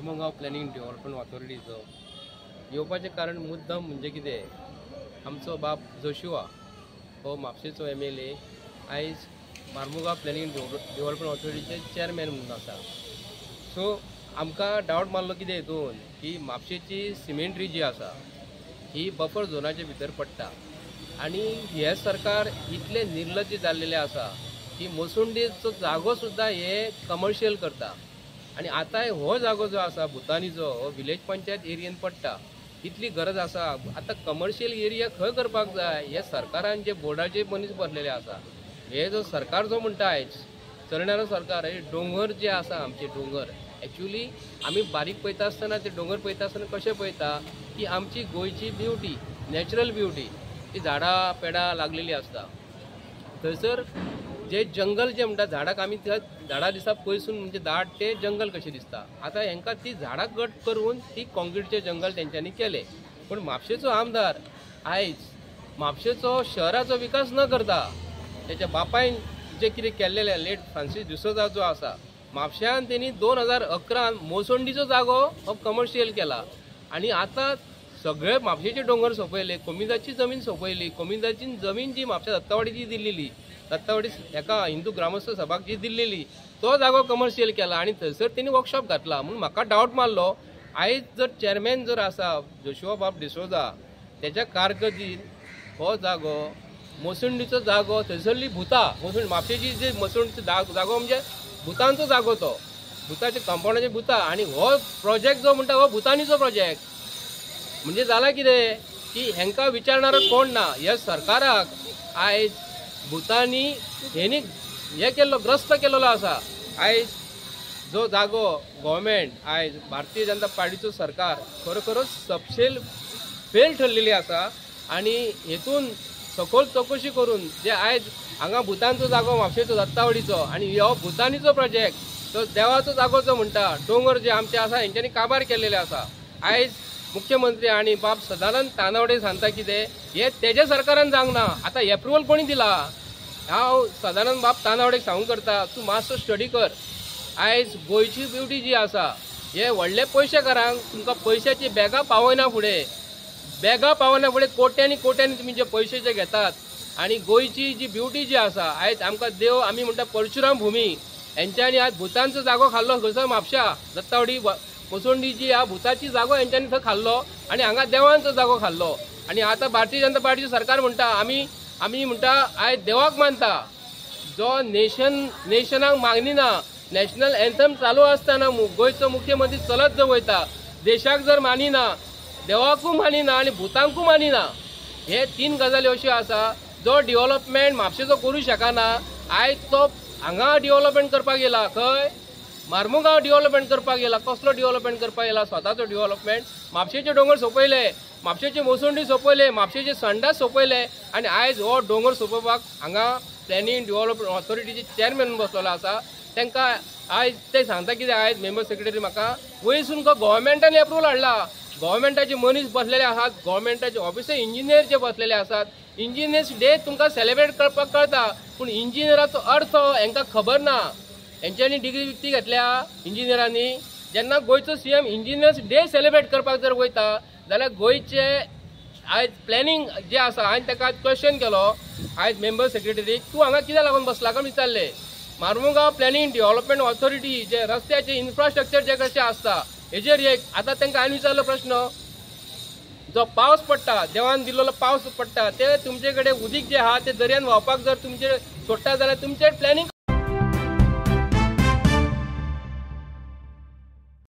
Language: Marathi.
मार्मुगांव प्लॅनिंग डेव्हलपमेंट ऑथॉरिटीचो येवपाचें कारण मुद्दम म्हणजे कितें आमचो बाप जोशुआ हो म्हापशेचो MLA आयज मार्मुगांव प्लॅनिंग डेव्हलपमेंट ऑथॉरिटीचे चेअरमॅन म्हणून आसा. सो आमकां डावट मारलो कितें हितून की म्हापशेची सिमेंट्री जी आसा ही बफर झोनाचे भितर पडटा आनी हे सरकार इतले निर्लज्ज जाल्लेले आसा की मोसुंडेचो जागो सुद्दां हे कमर्शियल करता. आणि आता हो जागो जो आसा भुतानीचो हो विलेज पंचायत एरियेन पडटा. इतली गरज आसा आता कमर्शियल एरिया खंय करपाक जाय हे सरकारान जे बोर्डाचे मनीस बसलेले आसा. हे जो सरकार जो म्हणटा आयज चलणारो सरकार हे डोंगर जे आसा आमचे डोंगर एक्चुअली आमी बारीक पळयता आसतना ते डोंगर पळयता आसतना कशें पळयता की आमची गोंयची ब्युटी नॅचरल ब्युटी ती झाडां पेडां लागलेली आसता. थंयसर जे जंगल जे म्हणटा झाडाक आमी झाडां दिसता पयसून म्हणजे दाट ते जंगल कशें दिसता. आता हेंकां ती झाडां कट करून ती कॉन्क्रीटचे जंगल तेंच्यांनी केले. पण म्हापशेचो आमदार आयज म्हापशेचो शहराचो विकास न करता तेच्या बापायन जे कितें केल्लेले लेट फ्रांसीस डिसोजा जो आसा म्हापश्यान तेणी 2011 मोसोंडीचो जागो हो कमर्शियल केला. आणि आता सगळे म्हापशेचे डोंगर सोंपयले, कोमिदाची जमीन सोंपयली. कोमिदाची जमीन जी म्हापश्या दत्तावाडी जी दिल्लेली दत्तावाडी एका हिंदू ग्रामस्थ सभाक जी दिल्लेली तो जागो कमर्शियल केला आणि थंयसर तेणी वर्कशॉप घातला. म्हणून म्हाका डावट मारलो आयज जर चेअरमॅन जर आसा जोशुआ बाब डिसोजा तेच्या कारकिर्दीत हो जागो मोसुंडीचो जागो थंयसरली भुतां मोसुंडी म्हापशेची जी मोसुंडीचो जागो म्हणजे भुतांचो जागो तो भुताचे कंपाउंडाचे भुतां आणि हो प्रोजेक्ट जो म्हणटा हो भुतानीचो प्रोजेक्ट. म्हणजे जाला कितें की हेंकां विचारणारो कोण ना. ह्या सरकाराक आयज भुतानी हेनी हे केल्लो ग्रस्त केलेलो आसा. आयज जो जागो गव्हर्मेंट आयज भारतीय जनता पार्टीचो सरकार खरोखरच सबशेल फेल ठरलेली आसा. आणि हेतून सखोल चौकशी करून जे आयज हांगा भुतांचो जागो म्हापशेचो दत्तावडीचो आणि हो भुतानीचो प्रोजेक्ट तो देवाचो जागो जो म्हणटा डोंगर जे आमचे आसा हेंच्यांनी काबार केलेले आसा. आयज मुख्यमंत्री आणि बाब सदानंद तानावडे सांगता कितें हे तेज्या सरकारान जावंक ना. आता एप्रुवल कोणी दिला हांव सदानंद बाब तानावडेक सांगूंक करता तूं मातसो स्टडी कर. आयज गोंयची ब्युटी जी आसा हे व्हडले पयशेकारांक तुमकां पयशाची बॅगां पावयना फुडें कोट्यांनी तुमी जे पयशे जे घेतात. आणि गोंयची जी ब्युटी जी आसा आयज आमकां देव आमी म्हणटा परशुराम भुमी हेंच्यांनी आज भुतांचो जागो खाल्लो खंयसर म्हापशा दत्तावडी मोसोंडी जी ह्या भुताची जागो हेंच्यांनी थंय खाल्लो आणि हांगा देवांचो जागो खाल्लो. आणि आता भारतीय जनता पार्टीचो सरकार म्हणटा आमी म्हणटा आयज देवाक मानता. जो नेशनाक मागनिना नॅशनल एंथम चालू आसतना गोंयचो मुख्यमंत्री चलत जो वयता देशाक जर मानिना देवाकू मानिना आणि भुतांकू मानिना. हे 3 गजाली अश्यो आसा जो डेव्हलपमेंट म्हापशेचो करूं शकना. आयज तो हांगा डेव्हलपमेंट करपाक गेला खंय मार्मुगांव डेव्हलपमेंट करपाक गेला. कसलो डेव्हलपमेंट करपाक गेला स्वताचो डेव्हलपमेंट. म्हापशेचे डोंगर सोंपयले म्हापशेचे मोसोंडी सोंपयले म्हापशेचे संडास सोंपयले आणि आयज हो डोंगर सोंपोवपाक हांगा प्लॅनिंग डेव्हलपमेंट ऑथॉरिटीचे चेअरमॅन बसलेलो आसा. तांकां आयज ते सांगता कितें आयज मेंबर सेक्रेटरी म्हाका वयसून गव्हर्मेंटान एप्रुवल हाडला. गव्हर्मेंटाचे मनीस बसलेले आसात गव्हर्मेंटाचे ऑफिसर इंजिनियर जे बसलेले आसात. इंजिनियर्स डे तुमकां सेलिब्रेट करपाक कळटा पूण इंजिनियराचो अर्थ हेंकां खबर ना. हेंच्यांनी डिग्री विकती घेतल्या इंजिनियरांनी. जेन्ना गोंयचो CM इंजिनियर्स डे सेलिब्रेट करपाक जर वयता जाल्यार गोंयचे आयज प्लॅनिंग जे आसा हांवें ताका क्वेश्चन केलो आयज मेंबर सेक्रेटरीक तूं हांगा कित्याक लागून बसला काय विचारलें. मार्मुगांव प्लॅनिंग डेव्हलपमेंट ऑथॉरिटी जे रस्त्याचे इन्फ्रास्ट्रक्चर जे कशें आसता हेजेर एक आतां तांकां हांवें विचारलो प्रश्न जो पावस पडटा देवान दिल्लो पावस पडटा ते तुमचे कडेन उदीक जे आहा ते दर्यान व्हांवपाक जर तुमचे सोडटा जाल्यार तुमचे प्लॅनिंग